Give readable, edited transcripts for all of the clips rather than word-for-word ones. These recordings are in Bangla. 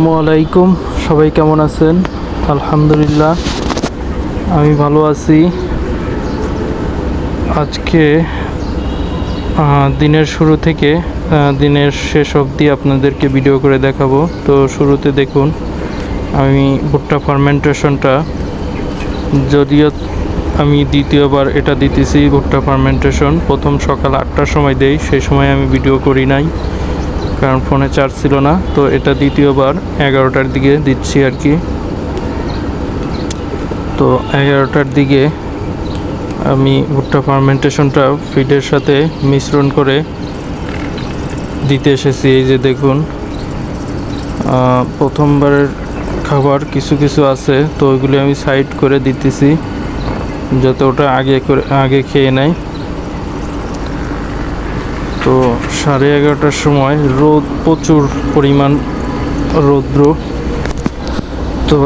আসসালামু আলাইকুম। সবাই কেমন আছেন? আলহামদুলিল্লাহ আমি ভালো আছি। আজকে দিনের শুরু থেকে দিনের শেষ অবধি আপনাদেরকে ভিডিও করে দেখাবো। তো শুরুতে দেখুন, আমি ভুট্টা ফার্মেন্টেশনটা, যদিও আমি দ্বিতীয়বার এটা দিতেছি ভুট্টা ফার্মেন্টেশন। প্রথম সকাল 8টার সময় দেই, সেই সময় আমি ভিডিও করি নাই কারণ ফোনে চার্জ ছিল না। তো এটা দ্বিতীয়বার 11টার দিকে দিচ্ছি আর কি। তো 11টার দিকে আমি ভুট্টা ফার্মেন্টেশনটা ফিডের সাথে মিশ্রণ করে দিতে এসেছি। এই যে দেখুন, প্রথমবারের খাবার কিছু কিছু আছে, তো ওইগুলি আমি সাইড করে দিতেছি যাতে ওটা আগে খেয়ে নেয়। তো 11:30টার সময় রোদ, প্রচুর পরিমাণ রৌদ্র। তো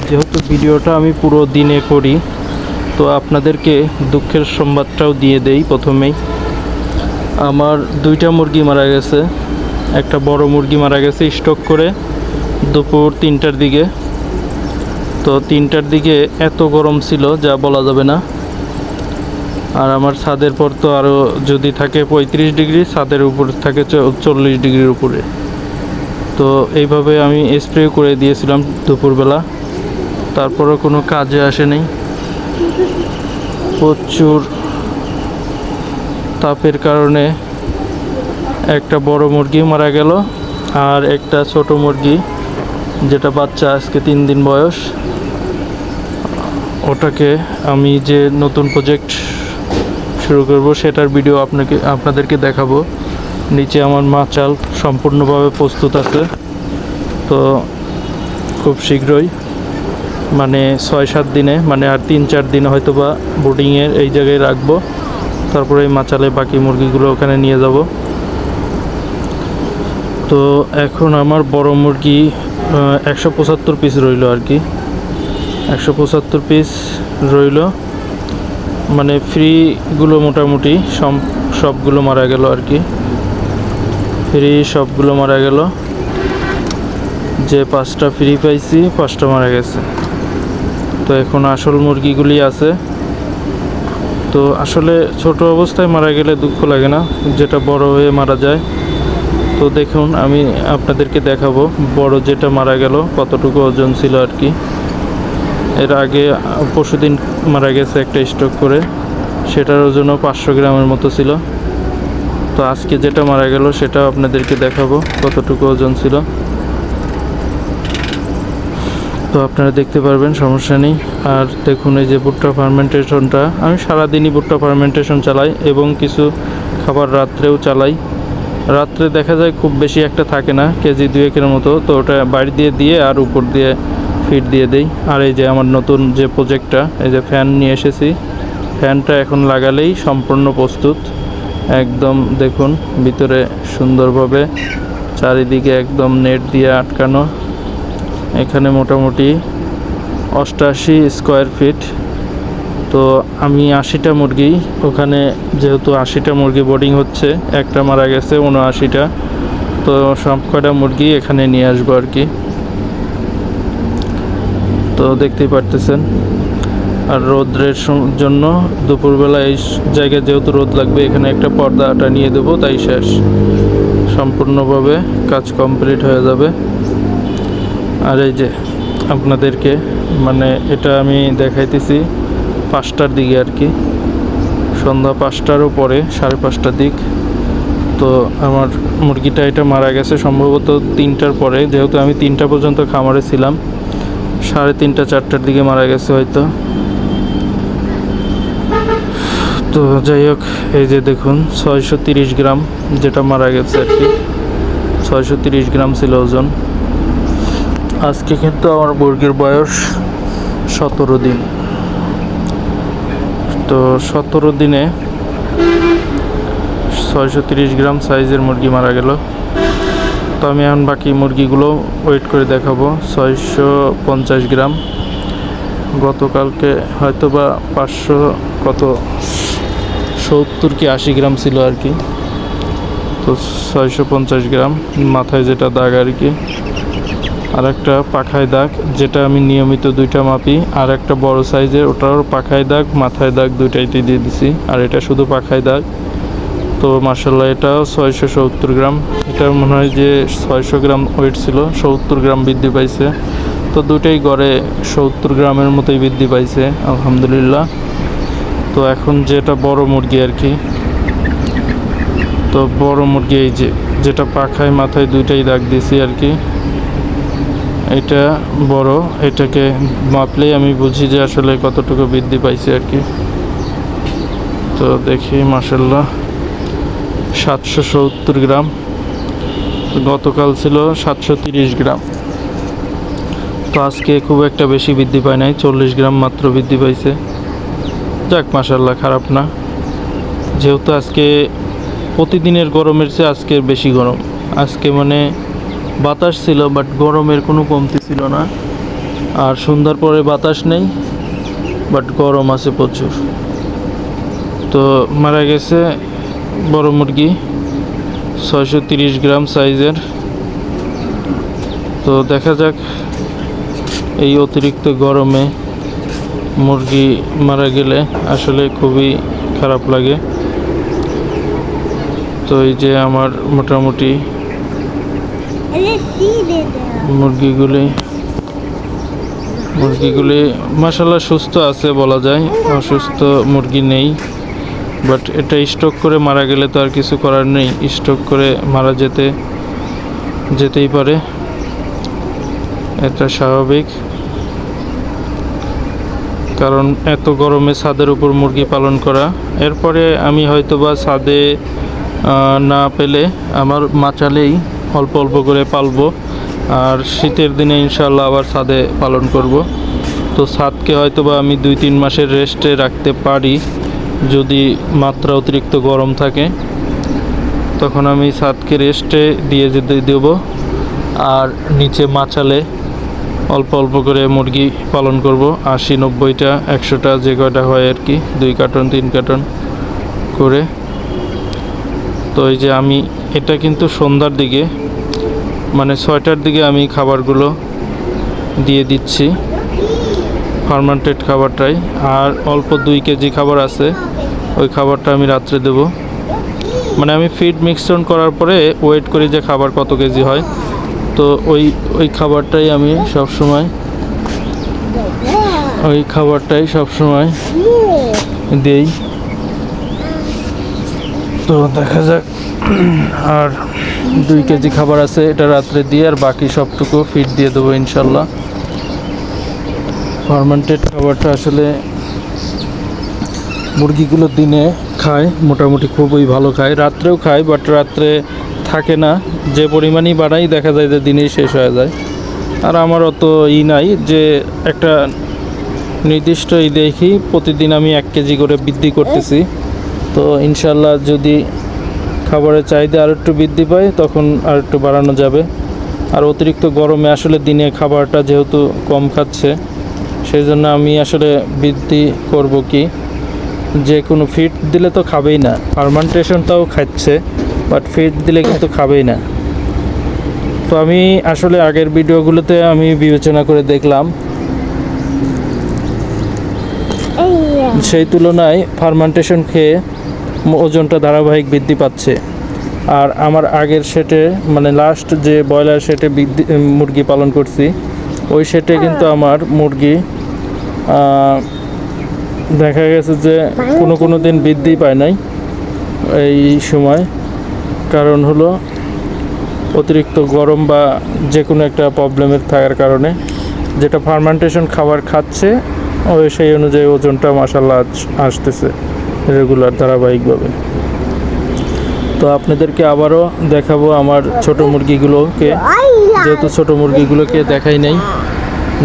যেহেতু ভিডিওটা আমি পুরো দিনে করি, তো আপনাদেরকে দুঃখের সংবাদটাও দিয়ে দেই প্রথমেই। আমার 2টা মুরগি মারা গেছে। একটা বড় মুরগি মারা গেছে স্টক করে দুপুর 3টার দিকে। তো 3টার দিকে এত গরম ছিল যা বলা যাবে না। আর আমার ছাদের পর তো আরও যদি থাকে 35 ডিগ্রি, ছাদের উপর থাকে 40 ডিগ্রির উপরে। তো এইভাবে আমি স্প্রে করে দিয়েছিলাম দুপুরবেলা, তারপরেও কোনো কাজে আসেনি। প্রচুর তাপের কারণে একটা বড় মুরগি মারা গেল, আর একটা ছোট মুরগি যেটা বাচ্চা, আজকে 3 দিন বয়স, ওটাকে আমি যে নতুন প্রজেক্ট শুরু করব সেটার ভিডিও আপনাদেরকে দেখাবো। নিচে আমার মাচাল সম্পূর্ণভাবে প্রস্তুত আছে। তো খুব শীঘ্রই, মানে 6-7 দিনে, মানে আর 3-4 দিনে হয়তো বা বোর্ডিংয়ের এই জায়গায় রাখবো। তারপরে এই মাচালে বাকি মুরগিগুলো ওখানে নিয়ে যাব। তো এখন আমার বড় মুরগি 175 পিস রইল আর কি। 175 পিস রইল, মানে ফ্রিগুলো মোটামুটি সবগুলো মারা গেল আর কি। ফ্রি সবগুলো মারা গেল। যে 5টা ফ্রি পাইছি 5টা মারা গেছে। তো এখন আসল মুরগিগুলি আছে। তো আসলে ছোট অবস্থায় মারা গেলে দুঃখ লাগে না, যেটা বড় হয়ে মারা যায়। তো দেখুন, আমি আপনাদেরকে দেখাবো বড় যেটা মারা গেল কতটুকু ওজন ছিল আর কি। এর আগে পরশুদিন মারা গেছে একটা স্টক করে, সেটার ওজনও 500 গ্রামের মতো ছিল। তো আজকে যেটা মারা গেল সেটাও আপনাদেরকে দেখাবো কতটুকু ওজন ছিল। তো আপনারা দেখতে পারবেন, সমস্যা নেই। আর দেখুন, এই যে ভুট্টা ফার্মেন্টেশনটা, আমি সারাদিনই ভুট্টা ফার্মেন্টেশন চালাই এবং কিছু খাবার রাত্রেও চালাই। রাত্রে দেখা যায় খুব বেশি একটা থাকে না, কেজি 2-1 মতো। তো ওটা বাইরে দিয়ে আর উপর দিয়ে ফিড দিয়ে দেই। আর এই যে আমার নতুন যে প্রজেক্টটা, এই যে ফ্যান নিয়ে এসেছি, ফ্যানটা এখন লাগালেই সম্পূর্ণ প্রস্তুত। একদম দেখুন, ভিতরে সুন্দরভাবে চারিদিকে একদম নেট দিয়ে আটকানো। এখানে মোটামুটি 88 স্কোয়ার ফিট। তো আমি 80টা মুরগি, ওখানে যেহেতু 80টা মুরগি বোর্ডিং হচ্ছে, একটা মারা গেছে 79টা। তো সব কয়টা মুরগি এখানে নিয়ে আসবো আর কি। তো দেখতেই পারতেছেন। আর রোদ্রের জন্য দুপুরবেলা এই জায়গায় যেহেতু রোদ লাগবে, এখানে একটা পর্দা টানিয়ে দেবো, তাই শেষ, সম্পূর্ণভাবে কাজ কমপ্লিট হয়ে যাবে। আর এই যে আপনাদেরকে, মানে এটা আমি দেখাইতেছি 5টার দিকে আর কি, সন্ধ্যা 5টারও পরে, 5:30টার দিক। তো আমার মুরগিটা এটা মারা গেছে সম্ভবত 3টার পরে, যেহেতু আমি 3টা পর্যন্ত খামারে ছিলাম। 3:30-4টার দিকে মারা গেছে হয়তো। তো যাই হোক, এই যে দেখুন 630 গ্রাম যেটা মারা গেছে আর কি, 630 গ্রাম ছিল ওজন। আজকে কিন্তু আমার মুরগির বয়স 17 দিন। তো 17 দিনে 630 গ্রাম সাইজের মুরগি মারা গেল। তো আমি এখন বাকি মুরগিগুলো ওয়েট করে দেখাবো। 650 গ্রাম, গতকালকে হয়তো বা 570 কি 80 গ্রাম ছিল আর কি। তো 650 গ্রাম, মাথায় যেটা দাগ আর কি। আর একটা পাখায় দাগ, যেটা আমি নিয়মিত 2টা মাপি, আর একটা বড় সাইজের, ওটার পাখায় দাগ মাথায় দাগ দুইটাইতে দিয়ে দিছি, আর এটা শুধু পাখায় দাগ। তো মার্শাল্লাহ এটাও 670 গ্রাম। এটা মনে হয় যে 600 গ্রাম ওয়েট ছিল, 70 গ্রাম বৃদ্ধি পাইছে। তো দুটোই গড়ে 70 গ্রামের মতোই বৃদ্ধি পাইছে আলহামদুলিল্লাহ। তো এখন যেটা বড় মুরগি আর কি, তো বড় মুরগি এই যেটা পাখায় মাথায় দুইটাই দাগ দিয়েছি আর কি, এটা বড়। এটাকে মাপলেই আমি বুঝি যে আসলে কতটুকু বৃদ্ধি পাইছে আর কি। তো দেখি মাশাল্লাহ 770 গ্রাম, গতকাল ছিল 730 গ্রাম। তো আজকে খুব একটা বেশি বৃদ্ধি পায় নাই, 40 গ্রাম মাত্র বৃদ্ধি পাইছে। যাক মাশাল্লাহ, খারাপ না। যেহেতু আজকে প্রতিদিনের গরমের চেয়ে আজকের বেশি গরম। আজকে মানে বাতাস ছিল, বাট গরমের কোনো কমতি ছিল না। আর সন্ধ্যার পরে বাতাস নেই, বাট গরম আছে প্রচুর। তো মারা গেছে বড় মুরগি 630 গ্রাম সাইজের। তো দেখা যাক, এই অতিরিক্ত গরমে মুরগি মারা গেলে আসলে খুবই খারাপ লাগে। তো এই যে আমার মোটামুটি মুরগিগুলি মাশাআল্লাহ সুস্থ আছে বলা যায়, অসুস্থ মুরগি নেই। বাট এটা স্টক করে মারা গেলে তো আর কিছু করার নেই, স্টক করে মারা যেতেই পারে, এটা স্বাভাবিক। কারণ এত গরমে ছাদের উপর মুরগি পালন করা, এরপরে আমি হয়তোবা ছাদে না পেলে আমার মাচালেই অল্প অল্প করে পালবো। আর শীতের দিনে ইনশাআল্লাহ আবার ছাদে পালন করব। তো ছাদকে হয়তোবা আমি 2-3 মাসের রেস্টে রাখতে পারি, যদি মাত্রা অতিরিক্ত গরম থাকে তখন আমি ছাদকে রেস্টে দিয়ে যেতে দেবো। আর নিচে মাচালে অল্প অল্প করে মুরগি পালন করব, 80-90টা 100টা যে কয়টা হয় আর কি, 2 কার্টন 3 কার্টন করে। তো এই যে আমি এটা কিন্তু সন্ধ্যার দিকে মানে 6টার দিকে আমি খাবারগুলো দিয়ে দিচ্ছি, ফার্মেন্টেড খাবারটাই। আর অল্প 2 কেজি খাবার আছে, ওই খাবারটা আমি রাত্রে দেব। মানে আমি ফিড মিক্সন করার পরে ওয়েট করি যে খাবার কত কেজি হয়, তো ওই খাবারটাই আমি সবসময় দেই। তো দেখা যাক, আর 2 কেজি খাবার আছে, এটা রাত্রে দিয়ে আর বাকি সবটুকু ফিড দিয়ে দেবো ইনশাল্লাহ। ফার্মেন্টেড খাবারটা আসলে মুরগিগুলো দিনে খায় মোটামুটি খুবই ভালো খায়, রাত্রেও খায়, বাট রাত্রে থাকে না। যে পরিমাণই বানাই দেখা যায় যে দিনেই শেষ হয়ে যায়। আর আমার অত নাই যে একটা নির্দিষ্ট দেখি প্রতিদিন আমি 1 কেজি করে বৃদ্ধি করতেছি। তো ইনশাল্লাহ যদি খাবারের চাহিদা আর একটু বৃদ্ধি পায় তখন আর একটু বাড়ানো যাবে। আর অতিরিক্ত গরমে আসলে দিনে খাবারটা যেহেতু কম খাচ্ছে, সেই জন্য আমি আসলে বৃদ্ধি করব কি, যে কোনো ফিড দিলে তো খাবেই না, ফার্মেন্টেশনটাও খাচ্ছে, বাট ফিড দিলে কিন্তু খাবেই না। তো আমি আসলে আগের ভিডিওগুলোতে আমি বিবেচনা করে দেখলাম, সেই তুলনায় ফার্মেন্টেশন খেয়ে ওজনটা ধারাবাহিক বৃদ্ধি পাচ্ছে। আর আমার আগের সেটে মানে লাস্ট যে ব্রয়লার সেটে মুরগি পালন করছি, ওই সেটে কিন্তু আমার মুরগি দেখা গেছে যে কোনো দিন বৃদ্ধি পায় নাই এই সময়। কারণ হলো অতিরিক্ত গরম বা যে কোনো একটা প্রবলেমের থাকার কারণে, যেটা ফার্মেন্টেশন খাবার খাচ্ছে ওই সেই অনুযায়ী ওজনটা মাশাআল্লাহ আসতেছে রেগুলার ধারাবাহিকভাবে। তো আপনাদেরকে আবারও দেখাবো আমার ছোট মুরগিগুলোকে, যেহেতু ছোট মুরগিগুলোকে দেখাই নাই,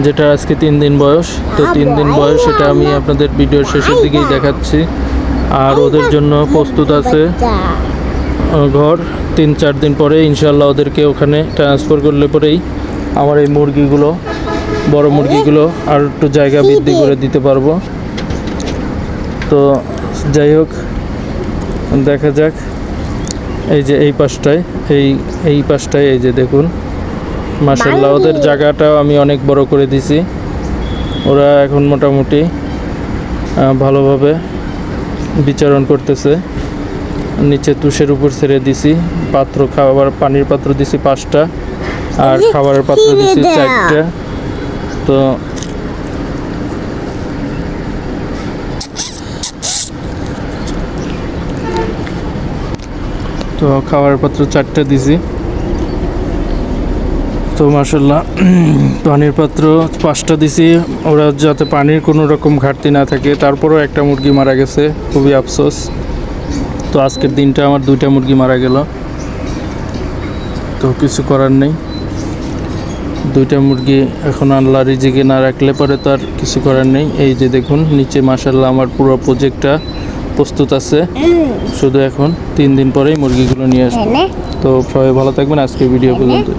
যেটা আজকে 3 দিন বয়স। তো 3 দিন বয়স এটা আমি আপনাদের ভিডিওর শেষের দিকেই দেখাচ্ছি। আর ওদের জন্য প্রস্তুত আছে ঘর, 3-4 দিন পরে ইনশাল্লাহ ওদেরকে ওখানে ট্রান্সফার করলে পরেই আমার এই মুরগিগুলো, বড় মুরগিগুলো আর একটু জায়গা বৃদ্ধি করে দিতে পারবো। তো যাই হোক, দেখা যাক। এই যে এই পাশটায় এই পাশটায় এই যে দেখুন মাশাআল্লাহ ওদের জায়গাটাও আমি অনেক বড় করে দিছি। ওরা এখন মোটামুটি ভালোভাবে বিচরণ করতেছে। নিচে তুষের উপর ছেড়ে দিছি, পাত্র খাবার পানির পাত্র দিছি 5টা আর খাবারের পাত্র দিছি 4টা। তো খাবারের পাত্র 4টা দিছি। তো মাশাআল্লাহ পানির পাত্র 5টা দিছি, ওরা যাতে পানির কোনো রকম ঘাটতি না থাকে। তারপরেও একটা মুরগি মারা গেছে, খুবই আফসোস। তো আজকের দিনটা আমার 2টা মুরগি মারা গেল, তো কিছু করার নেই। 2টা মুরগি এখন আল্লাহ রিজিকে না রাখলে পরে তো আর কিছু করার নেই। এই যে দেখুন নিচে মাশাআল্লাহ আমার পুরো প্রজেক্টটা প্রস্তুত আছে, শুধু এখন 3 দিন পরেই মুরগিগুলো নিয়ে আসবো। তো সবাই ভালো থাকবেন, আজকের ভিডিও পর্যন্ত।